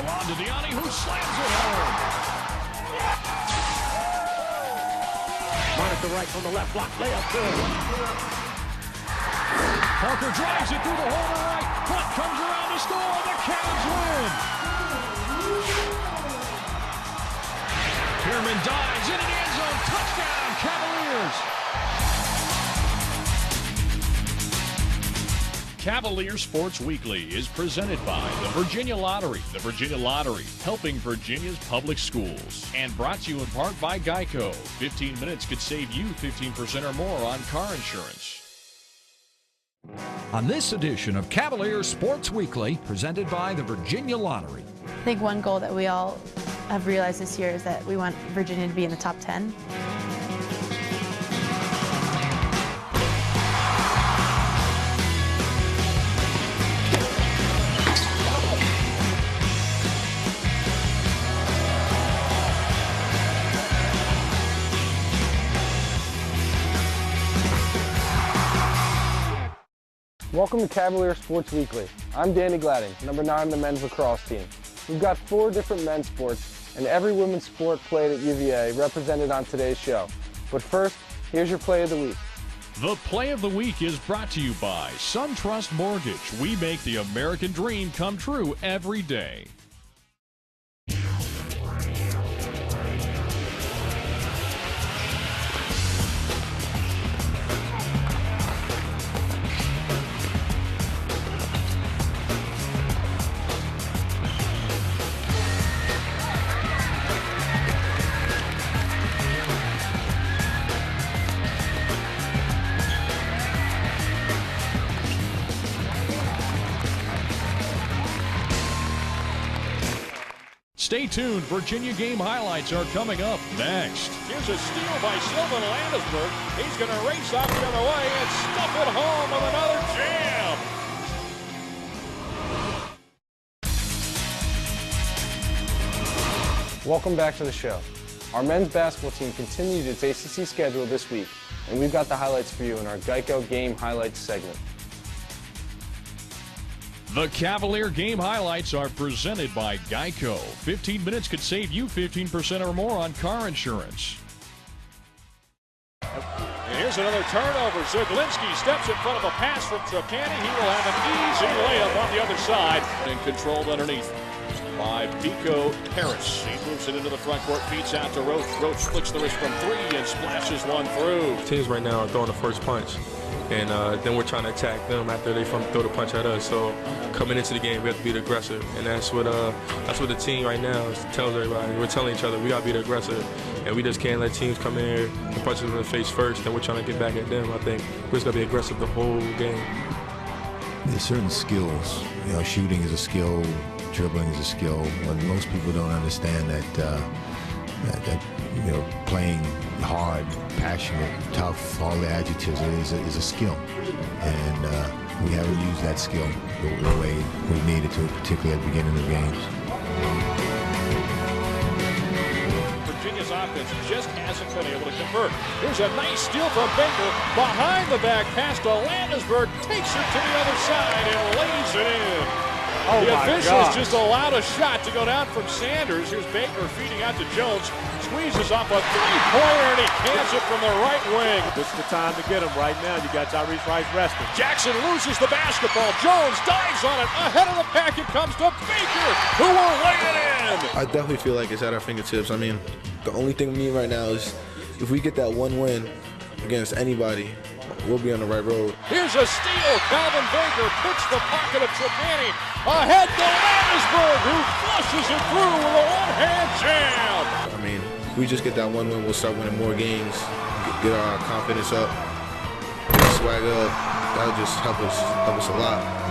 Alon to Diani, who slams it home. Monica right from the left block, layup good. Parker drives it through the hole to right. Hunt comes around to score. The Cavs win. Pierman dives into the end zone. Touchdown, Cavaliers. Cavalier Sports Weekly is presented by the Virginia Lottery. The Virginia Lottery, helping Virginia's public schools. And brought to you in part by Geico. 15 minutes could save you 15% or more on car insurance. On this edition of Cavalier Sports Weekly, presented by the Virginia Lottery. I think one goal that we all have realized this year is that we want Virginia to be in the top 10. Welcome to Cavalier Sports Weekly. I'm Danny Gladding, number 9 on the men's lacrosse team. We've got 4 different men's sports and every women's sport played at UVA represented on today's show. But first, here's your play of the week. The play of the week is brought to you by SunTrust Mortgage. We make the American dream come true every day. Stay tuned. Virginia game highlights are coming up next. Here's a steal by Sylvan Landisberg. He's going to race off the other way and stuff it home with another jam. Welcome back to the show. Our men's basketball team continued its ACC schedule this week, and we've got the highlights for you in our Geico Game Highlights segment. The Cavalier game highlights are presented by Geico. 15 minutes could save you 15% or more on car insurance. And here's another turnover. Zuglinski steps in front of a pass from Trapani. He will have an easy layup on the other side. And controlled underneath by Pico Harris. He moves it into the front court, feeds out to Roach. Roach flicks the wrist from 3 and splashes one through. Teams right now are throwing the first punch. And then we're trying to attack them after they throw the punch at us. So coming into the game, we have to be the aggressive, and that's what the team right now tells everybody. We're telling each other we gotta be the aggressive, and we just can't let teams come in here and punch them in the face first. And we're trying to get back at them. I think we're just gonna be aggressive the whole game. There's certain skills. You know, shooting is a skill, dribbling is a skill. And most people don't understand that. That you know, playing hard, passionate, tough, all the adjectives is a skill, and we haven't used that skill the way we needed to, particularly at the beginning of the games. Virginia's offense just hasn't been able to convert. Here's a nice steal from Baker. Behind the back pass to Landisberg, takes it to the other side and lays it in. Oh the my officials God. just allowed a shot to go down from Sanders. Here's Baker feeding out to Jones. Squeezes off a three-pointer and he cans it from the right wing. This is the time to get him right now. You got Tyrese Rice resting. Jackson loses the basketball. Jones dives on it. Ahead of the pack it comes to Baker, who will lay it in. I definitely feel like it's at our fingertips. I mean, the only thing we need right now is if we get that one win against anybody, we'll be on the right road. Here's a steal. Calvin Baker picks the pocket of Trapani. Ahead to Landisberg, who flushes it through with a one-hand jam. I mean, if we just get that one win, we'll start winning more games, get our confidence up, get our swag up. That'll just help us a lot.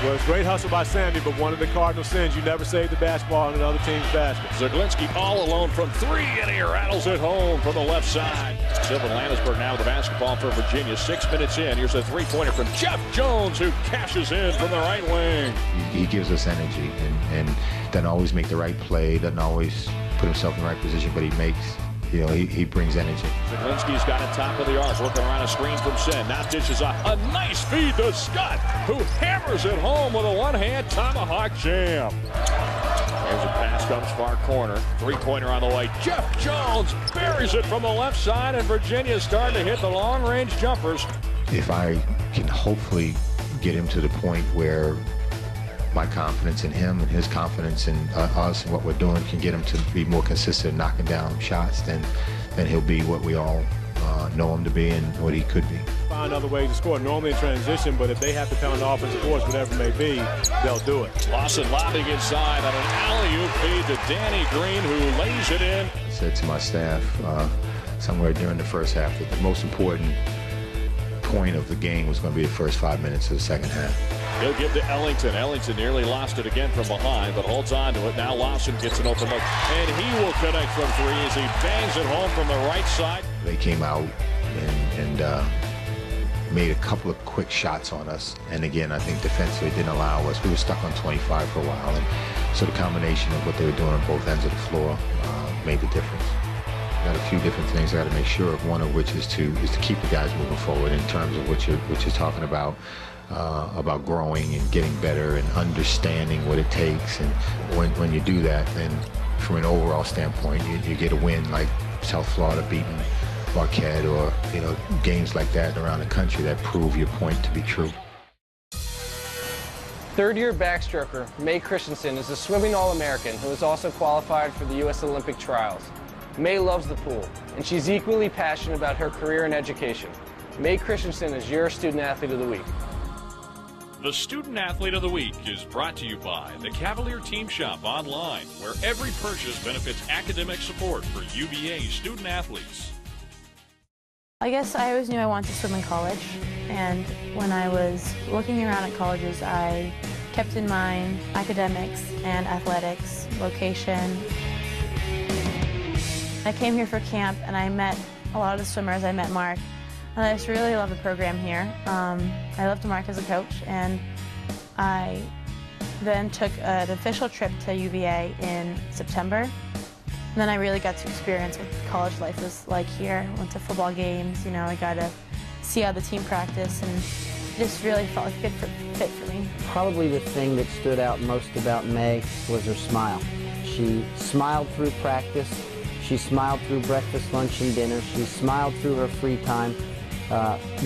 Well, it's great hustle by Sammy, but one of the cardinal sins, you never save the basketball in another team's basket. Zaglinski all alone from 3, and he rattles it home from the left side. Sylvan Landisburg now with the basketball for Virginia. 6 minutes in. Here's a three-pointer from Jeff Jones, who cashes in from the right wing. He gives us energy and doesn't always make the right play, doesn't always put himself in the right position, but he brings energy. Zaglinski's got it top of the arc, working around a screen from Sin. Now dishes off. A nice feed to Scott, who hammers it home with a one-hand tomahawk jam. There's a pass, comes far corner. Three-pointer on the way. Jeff Jones buries it from the left side, and Virginia's starting to hit the long-range jumpers. If I can hopefully get him to the point where my confidence in him and his confidence in us and what we're doing can get him to be more consistent in knocking down shots, then he'll be what we all know him to be and what he could be. Find other ways to score, normally in transition, but if they have to pound the offensive boards, whatever it may be, they'll do it. Lawson lobbing inside on an alley-oop feed to Danny Green, who lays it in. I said to my staff somewhere during the first half that the most important point of the game was going to be the first 5 minutes of the second half. He'll give to Ellington. Ellington nearly lost it again from behind, but holds on to it. Now Lawson gets an open look, and he will connect from 3 as he bangs it home from the right side. They came out and made a couple of quick shots on us, and again, I think defensively didn't allow us. We were stuck on 25 for a while, and so the combination of what they were doing on both ends of the floor made the difference. Got a few different things I got to make sure of, one of which is to keep the guys moving forward in terms of what you're talking about growing and getting better and understanding what it takes. And when you do that, then from an overall standpoint, you get a win like South Florida beating Marquette, or games like that around the country that prove your point to be true. Third-year backstroker Mae Christensen is a swimming All-American who is also qualified for the U.S. Olympic trials. Mae loves the pool, and she's equally passionate about her career and education. Mae Christensen is your Student Athlete of the Week. The Student Athlete of the Week is brought to you by the Cavalier Team Shop online, where every purchase benefits academic support for UVA student athletes. I guess I always knew I wanted to swim in college, and when I was looking around at colleges, I kept in mind academics and athletics, location. I came here for camp and I met a lot of the swimmers. I met Mark, and I just really love the program here. I loved Mark as a coach, and I then took an official trip to UVA in September. And then I really got to experience what college life was like here. Went to football games, I got to see how the team practice, and it just really felt like a good fit for me. Probably the thing that stood out most about Mae was her smile. She smiled through practice. She smiled through breakfast, lunch, and dinner. She smiled through her free time.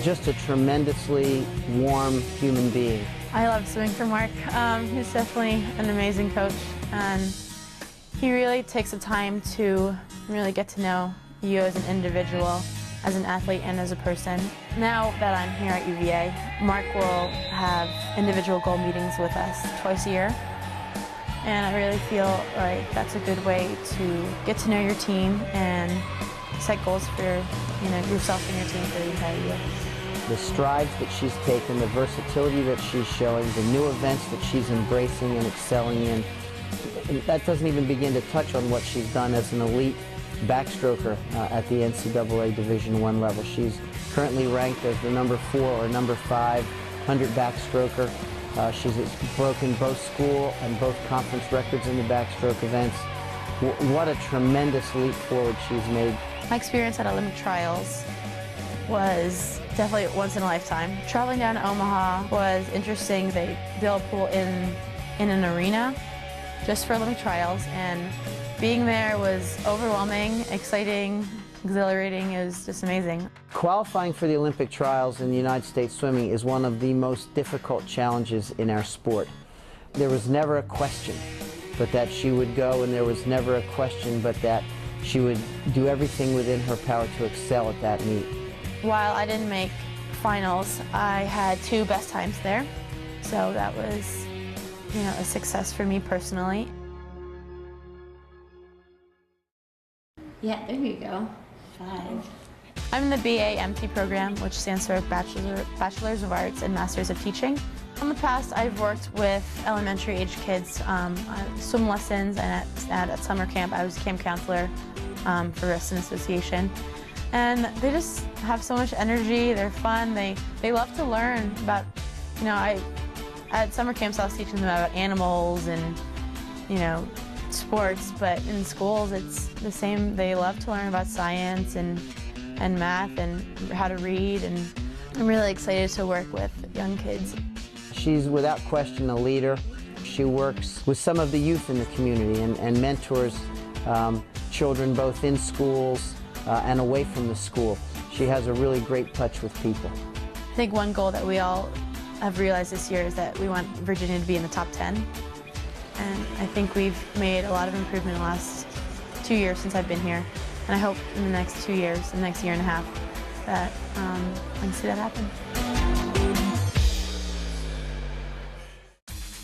Just a tremendously warm human being. I love swimming for Mark. He's definitely an amazing coach, and he really takes the time to really get to know you as an individual, as an athlete, and as a person. Now that I'm here at UVA, Mark will have individual goal meetings with us twice a year. And I really feel like that's a good way to get to know your team and set goals for yourself and your team for the entire year. The strides that she's taken, the versatility that she's showing, the new events that she's embracing and excelling in, that doesn't even begin to touch on what she's done as an elite backstroker at the NCAA Division I level. She's currently ranked as the number 4 or number 5 100 backstroker. She's broken both school and both conference records in the backstroke events. What a tremendous leap forward she's made. My experience at Olympic trials was definitely once in a lifetime. Traveling down to Omaha was interesting. They built a pool in an arena just for Olympic trials, and being there was overwhelming, exciting, exhilarating. It was just amazing. Qualifying for the Olympic trials in the United States swimming is one of the most difficult challenges in our sport. There was never a question but that she would go, and there was never a question but that she would do everything within her power to excel at that meet. While I didn't make finals, I had 2 best times there, so that was a success for me personally. Yeah, there you go. 5. I'm in the BA MT program, which stands for Bachelors of Arts and Masters of Teaching. In the past, I've worked with elementary age kids on swim lessons, and at summer camp, I was camp counselor for Wrestling Association. And they just have so much energy, they're fun, they love to learn about, you know, at summer camps I was teaching them about animals and, you know, sports, but in schools it's the same. They love to learn about science and math and how to read, and I'm really excited to work with young kids. She's without question a leader. She works with some of the youth in the community and mentors children both in schools and away from the school. She has a really great touch with people. I think one goal that we all have realized this year is that we want Virginia to be in the top 10. And I think we've made a lot of improvement in the last 2 years since I've been here. And I hope in the next 2 years, the next year and a half, that I can see that happen.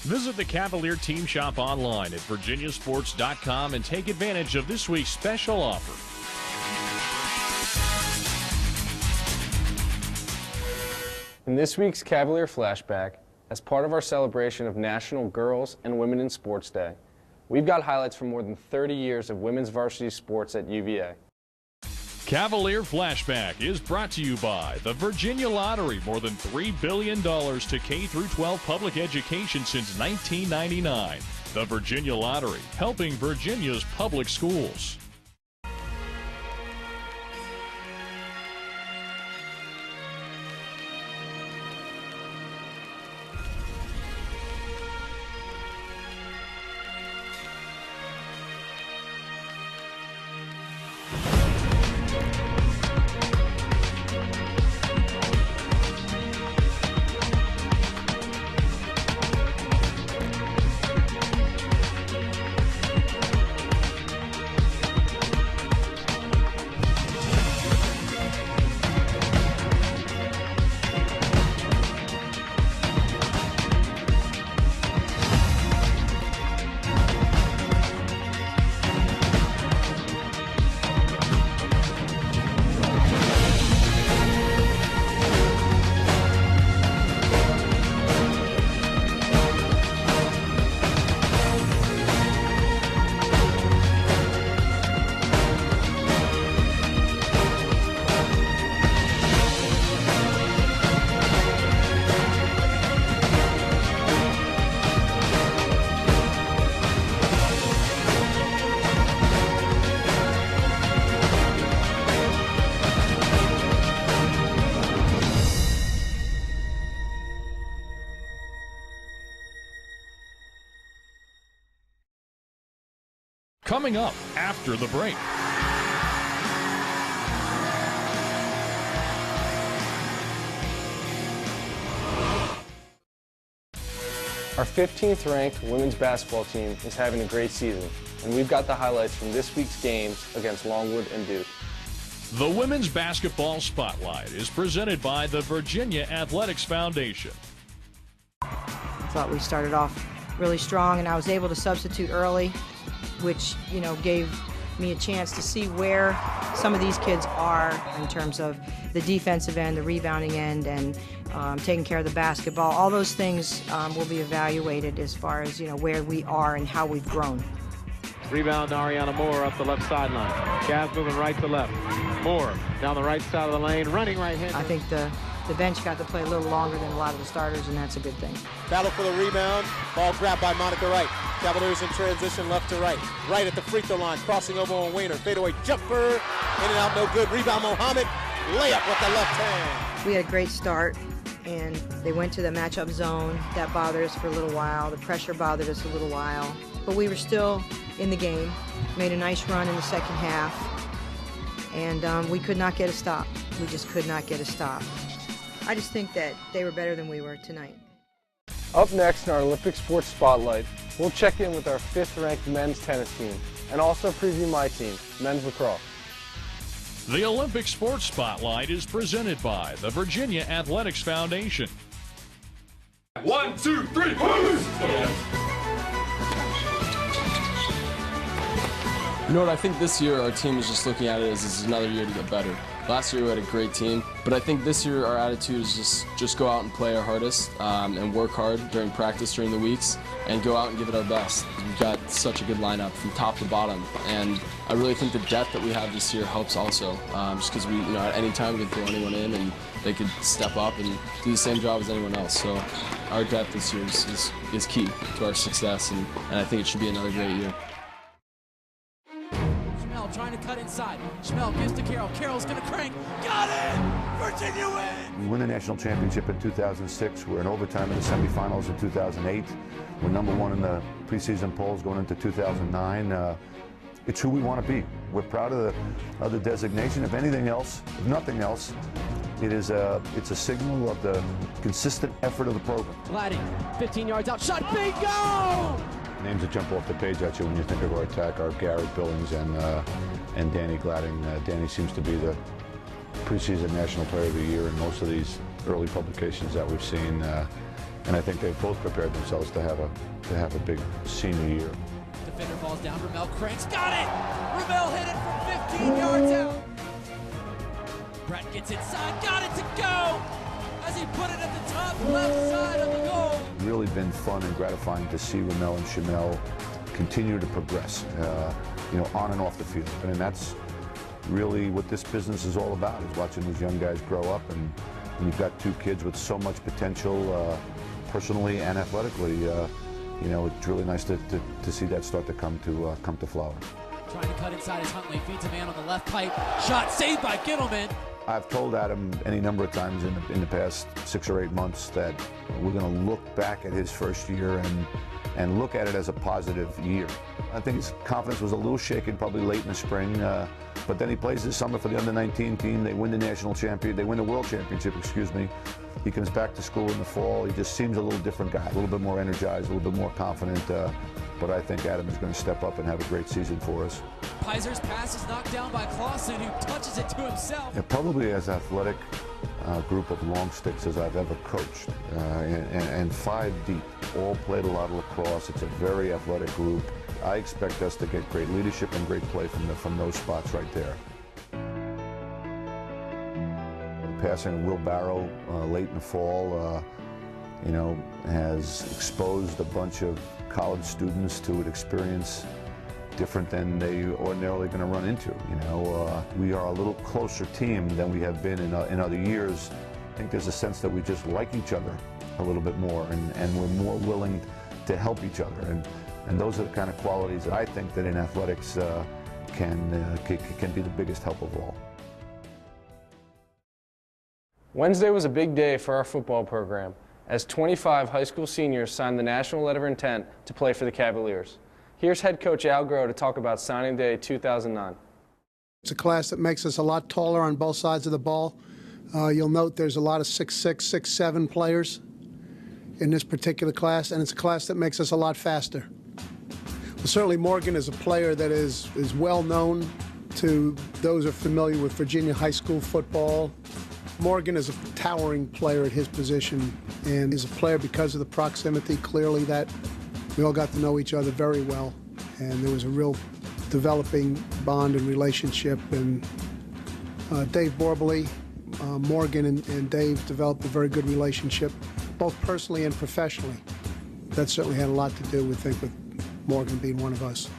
Visit the Cavalier Team Shop online at virginiasports.com and take advantage of this week's special offer. In this week's Cavalier Flashback, as part of our celebration of National Girls and Women in Sports Day, we've got highlights from more than 30 years of women's varsity sports at UVA. Cavalier Flashback is brought to you by the Virginia Lottery. More than $3 billion to K-12 public education since 1999. The Virginia Lottery, helping Virginia's public schools. Coming up after the break. Our 15th ranked women's basketball team is having a great season, and we've got the highlights from this week's games against Longwood and Duke. The Women's Basketball Spotlight is presented by the Virginia Athletics Foundation. I thought we started off really strong, and I was able to substitute early, which, you know, gave me a chance to see where some of these kids are in terms of the defensive end, the rebounding end, and taking care of the basketball. All those things will be evaluated as far as, you know, where we are and how we've grown. Rebound, Ariana Moore up the left sideline. Cavs moving right to left. Moore down the right side of the lane, running right-handed. I think the bench got to play a little longer than a lot of the starters, and that's a good thing. Battle for the rebound. Ball grabbed by Monica Wright. Cavaliers in transition left to right. Right at the free throw line, crossing over on Wayner. Fadeaway jumper. In and out, no good. Rebound, Mohammed. Layup with the left hand. We had a great start, and they went to the matchup zone. That bothered us for a little while. The pressure bothered us a little while. But we were still in the game. Made a nice run in the second half. And we could not get a stop. We just could not get a stop. I just think that they were better than we were tonight. Up next in our Olympic Sports Spotlight, we'll check in with our 5th-ranked men's tennis team and also preview my team, men's lacrosse. The Olympic Sports Spotlight is presented by the Virginia Athletics Foundation. 1, 2, 3, move! You know what, I think this year our team is just looking at it as this is another year to get better. Last year we had a great team, but I think this year our attitude is just go out and play our hardest and work hard during practice during the weeks and go out and give it our best. We've got such a good lineup from top to bottom, and I really think the depth that we have this year helps also, just because we, at any time we can throw anyone in and they could step up and do the same job as anyone else. So our depth this year is key to our success, and I think it should be another great year. Trying to cut inside. Schmel gives to Carroll. Carroll's going to crank. Got it! Virginia wins! We win the national championship in 2006. We're in overtime in the semifinals in 2008. We're #1 in the preseason polls going into 2009. It's who we want to be. We're proud of the designation. If anything else, if nothing else, it's a signal of the consistent effort of the program. Gladding, 15 yards out. Shot. Bingo! Names that jump off the page at you when you think of our attack are Garrett Billings and Danny Gladding. Danny seems to be the preseason National Player of the Year in most of these early publications that we've seen, and I think they've both prepared themselves to have a big senior year. Defender falls down. Ramel cranks. Got it! Ramel hit it from 15 yards out. Brett gets inside. Got it to go as he put it at the top left side of the goal. Really been fun and gratifying to see Ramel and Shamel continue to progress, on and off the field. And that's really what this business is all about, is watching these young guys grow up. And you've got two kids with so much potential, personally and athletically. It's really nice to see that start to come to flower. Trying to cut inside as Huntley feeds a man on the left pipe. Shot saved by Gittleman. I've told Adam any number of times in the past 6 or 8 months that we're going to look back at his first year and look at it as a positive year. I think his confidence was a little shaken probably late in the spring, but then he plays this summer for the under-19 team. They win the world championship, excuse me. He comes back to school in the fall. He just seems a little different guy, a little bit more energized, a little bit more confident. But I think Adam is going to step up and have a great season for us. Pizer's pass is knocked down by Clausen, who touches it to himself. Yeah, probably as athletic group of long sticks as I've ever coached, and 5 deep. All played a lot of lacrosse. It's a very athletic group. I expect us to get great leadership and great play from those spots right there. Passing Will Barrow late in the fall, has exposed a bunch of college students to an experience different than they ordinarily going to run into. We are a little closer team than we have been in other years. I think there's a sense that we just like each other a little bit more, and we're more willing to help each other. And those are the kind of qualities that I think that in athletics can be the biggest help of all. Wednesday was a big day for our football program, as 25 high school seniors signed the national letter of intent to play for the Cavaliers. Here's head coach Al Groh to talk about signing day 2009. It's a class that makes us a lot taller on both sides of the ball. You'll note there's a lot of 6'6", 6'7" players in this particular class, and it's a class that makes us a lot faster. Well, certainly Morgan is a player that is well known to those who are familiar with Virginia high school football. Morgan is a towering player at his position, and is a player because of the proximity, clearly, that we all got to know each other very well, and there was a real developing bond and relationship. And Dave Borbley, Morgan and Dave developed a very good relationship, both personally and professionally. That certainly had a lot to do with Morgan being one of us.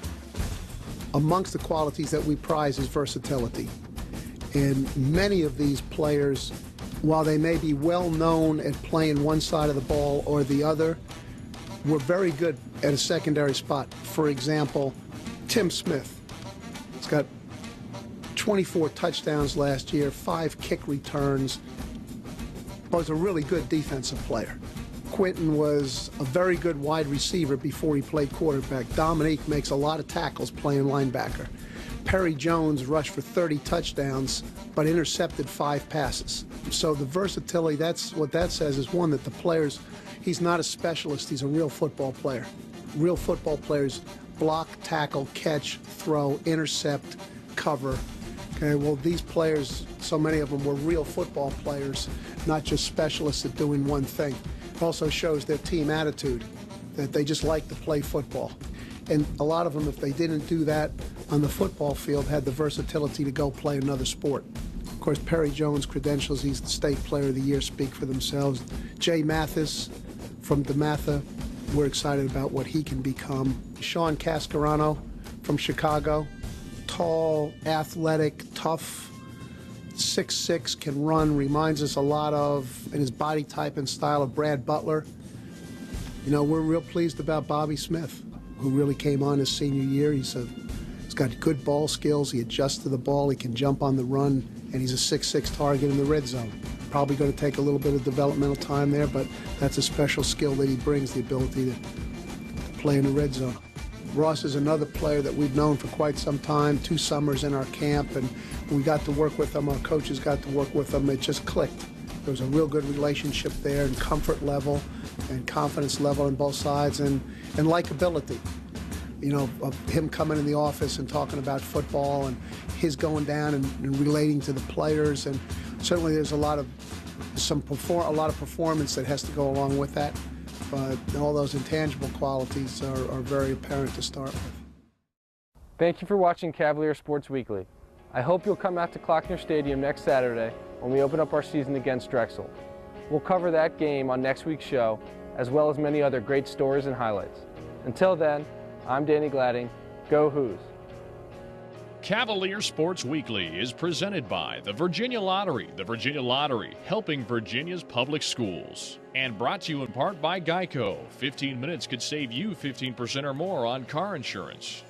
Amongst the qualities that we prize is versatility. And many of these players, while they may be well known at playing one side of the ball or the other, were very good at a secondary spot. For example, Tim Smith. He's got 24 touchdowns last year, 5 kick returns. Was a really good defensive player. Quentin was a very good wide receiver before he played quarterback. Dominique makes a lot of tackles playing linebacker. Perry Jones rushed for 30 touchdowns, but intercepted 5 passes. So the versatility, that's what that says, is one, that the players, he's not a specialist, he's a real football player. Real football players block, tackle, catch, throw, intercept, cover. Okay, well, these players, so many of them were real football players, not just specialists at doing one thing. It also shows their team attitude, that they just like to play football. And a lot of them, if they didn't do that, on the football field had the versatility to go play another sport. Of course, Perry Jones' credentials, he's the State Player of the Year, speak for themselves. Jay Mathis from DeMatha, we're excited about what he can become. Sean Cascarano from Chicago, tall, athletic, tough, 6'6", can run, reminds us a lot of, in his body type and style, of Brad Butler. You know, we're real pleased about Bobby Smith, who really came on his senior year. He's got good ball skills, he adjusts to the ball, he can jump on the run, and he's a 6'6" target in the red zone. Probably going to take a little bit of developmental time there, but that's a special skill that he brings, the ability to play in the red zone. Ross is another player that we've known for quite some time, 2 summers in our camp, and we got to work with him, our coaches got to work with him, it just clicked. There was a real good relationship there, and comfort level and confidence level on both sides, and likability. You know, of him coming in the office and talking about football, and his going down and relating to the players, and certainly there's a lot of performance that has to go along with that, but all those intangible qualities are very apparent to start with. Thank you for watching Cavalier Sports Weekly. I hope you'll come out to Klockner Stadium next Saturday when we open up our season against Drexel. We'll cover that game on next week's show, as well as many other great stories and highlights. Until then, I'm Danny Gladding. Go Hoos! Cavalier Sports Weekly is presented by the Virginia Lottery. The Virginia Lottery, helping Virginia's public schools. And brought to you in part by Geico. 15 minutes could save you 15% or more on car insurance.